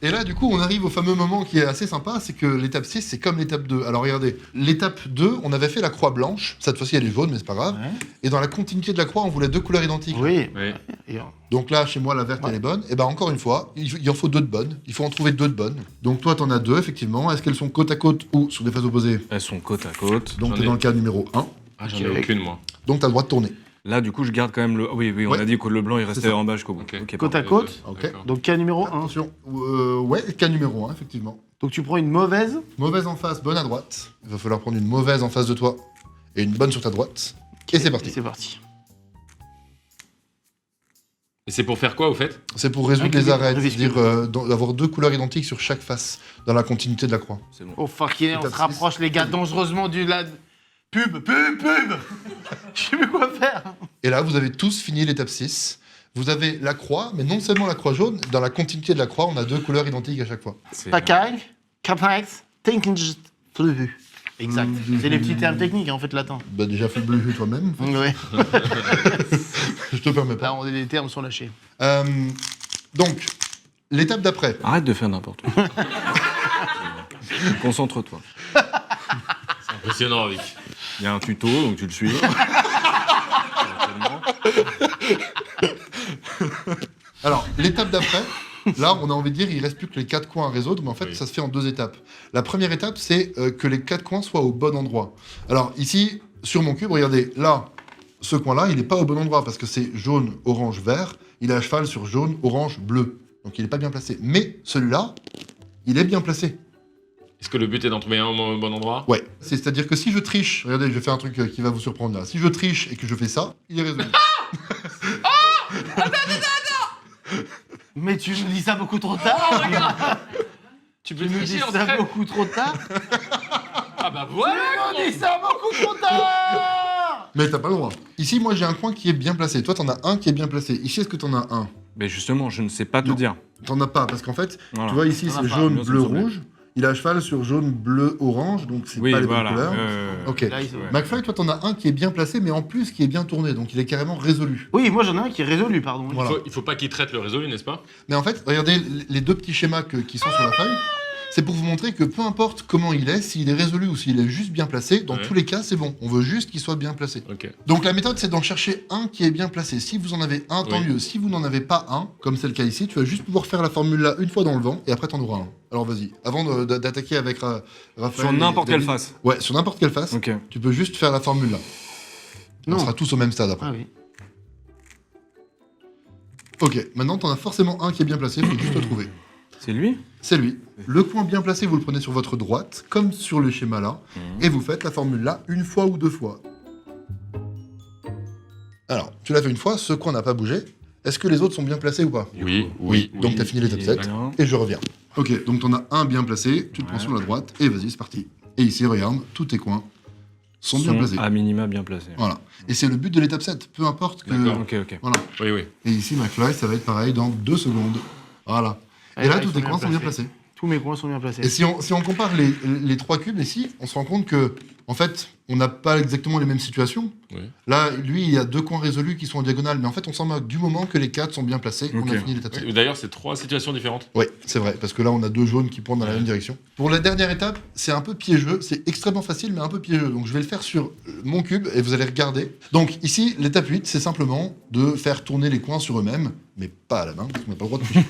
Et là, du coup, on arrive au fameux moment qui est assez sympa, c'est que l'étape 6, c'est comme l'étape 2. Alors regardez, l'étape 2, on avait fait la croix blanche, cette fois-ci elle est jaune, mais c'est pas grave. Ouais. Et dans la continuité de la croix, on voulait 2 couleurs identiques. Oui. Oui. Et, Donc là, chez moi, la verte, Ouais. elle est bonne. Et ben encore une fois, il en faut 2 de bonnes. Il faut en trouver 2 de bonnes. Donc toi, t'en as 2, effectivement. Est-ce qu'elles sont côte à côte ou sur des faces opposées? Elles sont côte à côte. Donc J'en t'es ai- dans le cas numéro 1. Ah, j'en ai aucune moi. Donc t'as le droit de tourner. Là, du coup, je garde quand même le. Oui, on Ouais. a dit que le blanc, il restait ça. en bas jusqu'au bout. Ok. Ok, Côte à pardon. côte. Ok. D'accord. Donc cas numéro 1. Attention. Ouais, cas numéro 1, effectivement. Donc tu prends une mauvaise. Mauvaise en face, bonne à droite. Il va falloir prendre une mauvaise en face de toi et une bonne sur ta droite. Et c'est Et parti. c'est parti. Et c'est pour faire quoi au fait? C'est pour résoudre les Équilibre, arêtes, révisque. c'est-à-dire d'avoir 2 couleurs identiques sur chaque face dans la continuité de la croix. C'est bon. Oh fuck yeah, on Étape se rapproche les gars dangereusement du la pub. Je sais plus quoi faire. Et là, vous avez tous fini l'étape 6. Vous avez la croix, mais non seulement la croix jaune, dans la continuité de la croix, on a 2 couleurs identiques à chaque fois. C'est- Pakai, Capax, Tinkinj, Flu. Exact. C'est les petits termes techniques en fait latin. Bah déjà, fais le bleu toi-même, Ouais. je te permets pas. Là, les termes sont lâchés. Donc, L'étape d'après. Arrête de faire n'importe quoi. Concentre-toi. Impressionnant, Vic. Il y a un tuto, donc tu le suis. Alors, l'étape d'après, là, on a envie de dire, il reste plus que les 4 coins à résoudre, mais en fait, Oui. ça se fait en 2 étapes. La première étape, c'est que les 4 coins soient au bon endroit. Alors, ici, sur mon cube, regardez, là, ce coin-là, il n'est pas au bon endroit parce que c'est jaune, orange, vert. Il est à cheval sur jaune, orange, bleu. Donc, il n'est pas bien placé. Mais celui-là, il est bien placé. Est-ce que le but est d'en trouver un au bon endroit? Ouais. C'est-à-dire que si je triche, regardez, je vais faire un truc qui va vous surprendre là. Si je triche et que je fais ça, il est résolu. Mais tu me dis ça beaucoup trop tard. Tu Tu me dis ça beaucoup trop tard. Ah bah voilà. Tu me dis ça beaucoup trop tard. Mais t'as pas le droit. Ici, moi, j'ai un coin qui est bien placé. Toi, t'en as un qui est bien placé. Ici, est-ce que t'en as un? Mais justement, je ne sais pas te Non. dire. T'en as pas, parce qu'en fait, Voilà. tu vois, ici, T'en as c'est pas. jaune, Moi, ça bleu, me semblait. rouge. Il est à cheval sur jaune, bleu, orange, donc c'est Oui, pas les bonnes voilà. couleurs. Ok. Là, ils sont- Ouais. McFly, toi, t'en as un qui est bien placé, mais en plus, qui est bien tourné, donc il est carrément résolu. Oui, moi j'en ai un qui est résolu, pardon. Voilà. Il faut pas qu'il traite le résolu, n'est-ce pas? Mais en fait, regardez les 2 petits schémas qui sont sur la feuille. C'est pour vous montrer que peu importe comment il est, s'il est résolu ou s'il est juste bien placé, dans Ouais. tous les cas, c'est bon. On veut juste qu'il soit bien placé. Ok. Donc la méthode, c'est d'en chercher un qui est bien placé. Si vous en avez un, tant Oui. mieux. Si vous n'en avez pas un, comme c'est le cas ici, tu vas juste pouvoir faire la formule là une fois dans le vent et après t'en auras un. Alors vas-y, avant d'attaquer avec Raphaël. Sur et n'importe quelle David- face. Ouais, sur n'importe quelle face. Ok. Tu peux juste faire la formule là. Non. On sera tous au même stade après. Ah oui. Ok, maintenant t'en as forcément un qui est bien placé, faut juste le trouver. C'est lui? C'est lui. Le coin bien placé, vous le prenez sur votre droite, comme sur le schéma là, et vous faites la formule là une fois ou 2 fois. Alors, tu l'as fait une fois, ce coin n'a pas bougé. Est-ce que les autres sont bien placés ou pas? Oui. Donc t'as fini l'étape 7, Bien. et je reviens. Ok, donc t'en as un bien placé, tu le prends Ouais. sur la droite, et vas-y, c'est parti. Et ici, regarde, tous tes coins sont bien placés. à minima bien placés. Voilà. Et c'est le but de l'étape 7, peu importe que... D'accord. Ok. Voilà. Oui. Et ici, McFly, ça va être pareil dans 2 secondes. Voilà. Et Ouais, là, ils tous sont tes bien coins sont bien placés. placés. Tous mes coins sont bien placés. Et si on compare les 3 cubes ici, on se rend compte que, en fait, on n'a pas exactement les mêmes situations. Oui. Là, lui, il y a 2 coins résolus qui sont en diagonale, mais en fait, on s'en moque du moment que les 4 sont bien placés. On a Ok. fini l'étape 7. D'ailleurs, c'est 3 situations différentes. Oui, c'est vrai, parce que là, on a 2 jaunes qui pointent dans la Ouais. même direction. Pour la dernière étape, c'est un peu piégeux, c'est extrêmement facile, mais un peu piégeux. Donc, je vais le faire sur mon cube et vous allez regarder. Donc, ici, l'étape 8, c'est simplement de faire tourner les coins sur eux-mêmes, mais pas à la main, parce qu'on n'a pas le droit de toucher.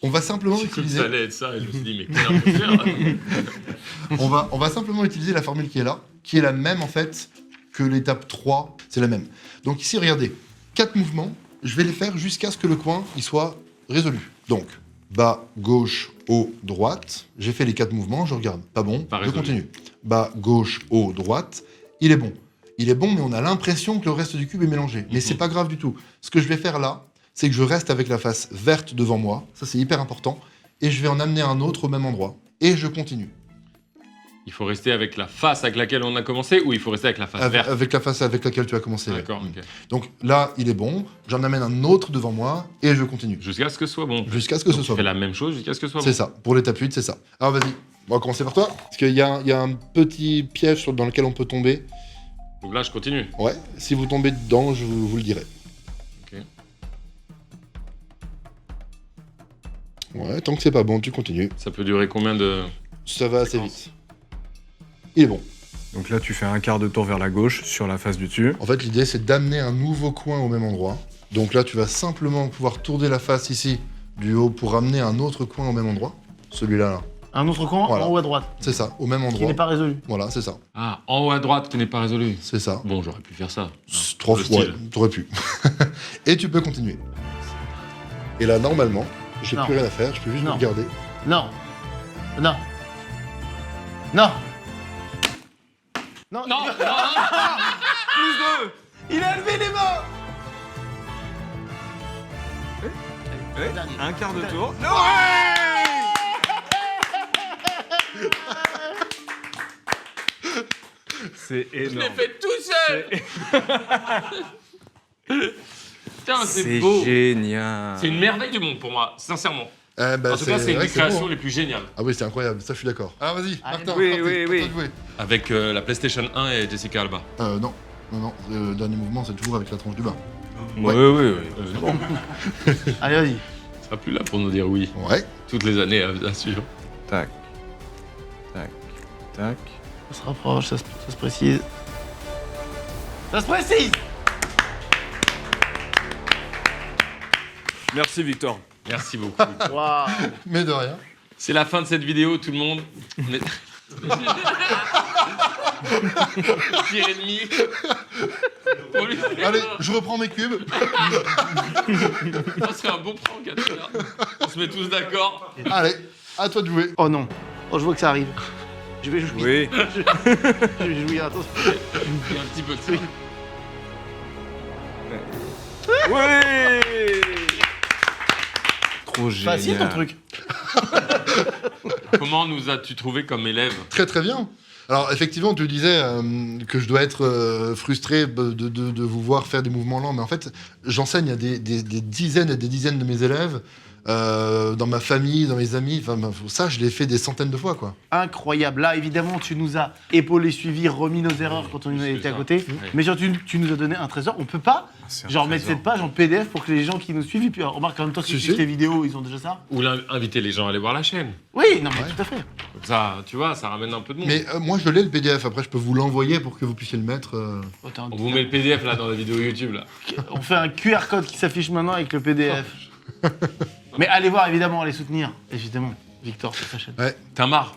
On va simplement J'ai cru que utiliser. ça allait être ça, et je me suis dit, mais qu'est-ce qu'on peut faire On va simplement utiliser la formule qui est là, qui est la même en fait que l'étape 3, c'est la même. Donc ici, regardez, 4 mouvements, je vais les faire jusqu'à ce que le coin il soit résolu. Donc, bas, gauche, haut, droite, j'ai fait les 4 mouvements, je regarde, pas bon, Pas je résolu. continue. Bas, gauche, haut, droite, il est bon. Il est bon, mais on a l'impression que le reste du cube est mélangé. Mais c'est pas grave du tout. Ce que je vais faire là, c'est que je reste avec la face verte devant moi, ça c'est hyper important, et je vais en amener un autre au même endroit. Et je continue. Il faut rester avec la face avec laquelle on a commencé ou il faut rester avec la face verte? Avec la face avec laquelle tu as commencé. ouais. D'accord, ok. Donc là, il est bon, j'en amène un autre devant moi, et je continue. Jusqu'à ce que ce soit bon. Jusqu'à ce que Donc, ce tu soit fais bon. la même chose jusqu'à ce que ce soit bon. C'est ça, pour l'étape 8, c'est ça. Alors vas-y, on va commencer par toi, parce qu'il y a un petit piège dans lequel on peut tomber. Donc là, je continue. Ouais, si vous tombez dedans, je vous le dirai. Ok. Ouais, tant que c'est pas bon, tu continues. Ça peut durer combien de... Ça va assez séquences? vite. Il est bon. Donc là, tu fais un quart de tour vers la gauche sur la face du dessus. En fait, l'idée, c'est d'amener un nouveau coin au même endroit. Donc là, tu vas simplement pouvoir tourner la face ici, du haut, pour amener un autre coin au même endroit. Celui-là, là. Un autre coin Voilà. en haut à droite, C'est ça, au même qui endroit. n'est pas résolu. Voilà, c'est ça. Ah, en haut à droite qui n'est pas résolu. C'est ça. Bon, j'aurais pu faire ça. 3 le fois, style. t'aurais pu. Et tu peux continuer. Et là, normalement, j'ai Non. plus rien à faire, je peux juste Non. regarder. Non. Non. Non. Non. Non, Il a levé les mains. Dernier. Un quart de tour. C'est je l'ai énorme. fait tout seul. Putain, c'est C'est beau. génial. C'est une merveille du monde pour moi, sincèrement. Eh ben, En tout cas, c'est une vrai des que beau, créations hein. les plus géniales. Ah oui, c'est incroyable, ça je suis d'accord. Ah vas-y, Allez, Martin, oui, parti, oui, à oui. toi de jouer. Avec la PlayStation 1 et Jessica Alba. Non, le dernier mouvement c'est toujours avec la tranche du bas. Ouais. C'est bon. Allez, vas-y. Tu seras plus là pour nous dire oui. Ouais. Toutes les années, bien sûr. Tac. Tac. Tac. Ça se rapproche, ça se précise. Ça se précise. Merci Victor. Merci beaucoup. Waouh. Mais de rien. C'est la fin de cette vidéo, tout le monde. Mais... Pire ennemi. Pour lui faire- Allez, je reprends mes cubes. Ça serait un bon prank à faire. On se met tous d'accord. Allez, à toi de jouer. Oh non. Oh, je vois que ça arrive. Je vais jouir. Oui. Je vais jouir, attention. Il y a un petit peu de ça. Oui. Trop génial. Facile ton truc. Comment nous as-tu trouvé comme élève? Très très bien. Alors effectivement, tu disais que je dois être frustré de vous voir faire des mouvements lents, mais en fait, j'enseigne à des dizaines et des dizaines de mes élèves, dans ma famille, dans mes amis. Enfin, ça, je l'ai fait des centaines de fois, quoi. Incroyable. Là, évidemment, tu nous as épaulé, suivi, remis nos erreurs quand on c'est était à ça. côté. Ouais. Mais surtout, tu nous as donné un trésor. On peut pas C'est un genre mettre trésor. cette page en PDF pour que les gens qui nous suivent, et puis remarque en même temps qu'ils Si, suivent si. tes vidéos, ils ont déjà ça. Ou inviter les gens à aller voir la chaîne. Oui, non mais Ouais. tout à fait. Comme ça, tu vois, ça ramène un peu de monde. Mais moi, je l'ai le PDF. Après, je peux vous l'envoyer pour que vous puissiez le mettre. Oh, t'as un- On vous met le PDF là dans la vidéo YouTube là. On fait un QR code qui s'affiche maintenant avec le PDF. Mais allez voir, évidemment, allez soutenir, évidemment, Victor sur sa chaîne. Tamar,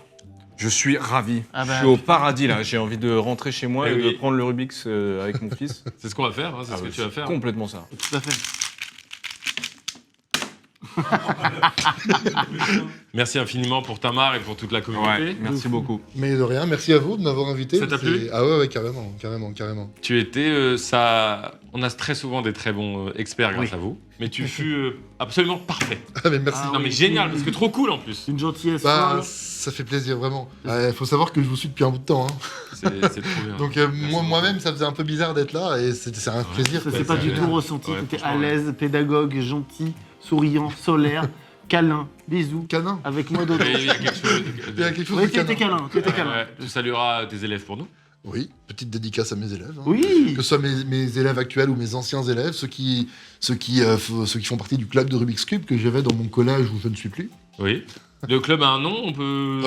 Je suis ravi. Ah bah, je suis au paradis là. J'ai envie de rentrer chez moi Eh et oui. de prendre le Rubik's avec mon fils. c'est ce qu'on va faire, hein, c'est Ah ce que ouais, tu vas faire. Complètement ça. Tout à fait. Merci infiniment pour Tamar et pour toute la communauté. Ouais, merci beaucoup. Mais de rien, merci à vous de m'avoir invité. Ça t'a C'est- plu Ah ouais, carrément, carrément, carrément. Tu étais, on a très souvent des très bons experts grâce Oui. à vous, mais tu fus absolument parfait. Ah mais merci. Ah Non oui. mais génial, parce que trop cool en plus. Une gentillesse Bah, folle. ça fait plaisir, vraiment. Il faut savoir que je vous suis depuis un bout de temps. Hein. C'est trop bien. Donc Merci moi-même, ça faisait un peu bizarre d'être là et c'est un plaisir. Ça quoi. s'est pas c'est du génial. tout ressenti. Ouais, T'étais à franchement, l'aise, pédagogue, gentil, souriant, solaire, câlin, bisous. Canin. Avec moi d'autres. Mais il y a quelque chose. Il y a quelque chose Oui, de tu étais canin. câlin, tu étais câlin. Ouais, tu salueras tes élèves pour nous. Oui, petite dédicace à mes élèves. hein. Oui. Que ce soit mes élèves actuels ou mes anciens élèves, ceux qui font partie du club de Rubik's Cube que j'avais dans mon collège où je ne suis plus. Oui. Le club a un nom, on peut.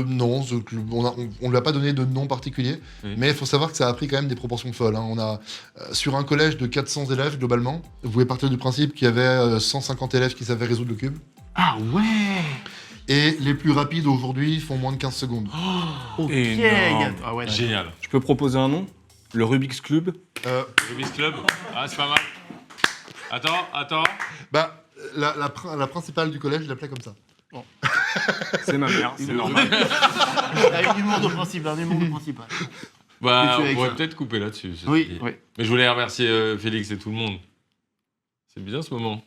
Non, on ne lui a pas donné de nom particulier, Oui. mais il faut savoir que ça a pris quand même des proportions folles. hein. On a, sur un collège de 400 élèves globalement, vous pouvez partir du principe qu'il y avait 150 élèves qui savaient résoudre le cube. Ah ouais. Et les plus rapides aujourd'hui font moins de 15 secondes. Ok. Énorme. Ah ouais. Génial. Je peux proposer un nom? Le Rubik's Club. Rubik's Club. Ah, c'est pas mal. Attends. Bah, la principale du collège, je l'appelais comme ça. C'est ma mère, c'est normal. Avec l'humour de principe, un humour de principe. Bah, Et tu es on avec pourrait ça. peut-être couper là-dessus. ceci Oui, dit. oui. Mais je voulais remercier Félix et tout le monde. C'est bien ce moment.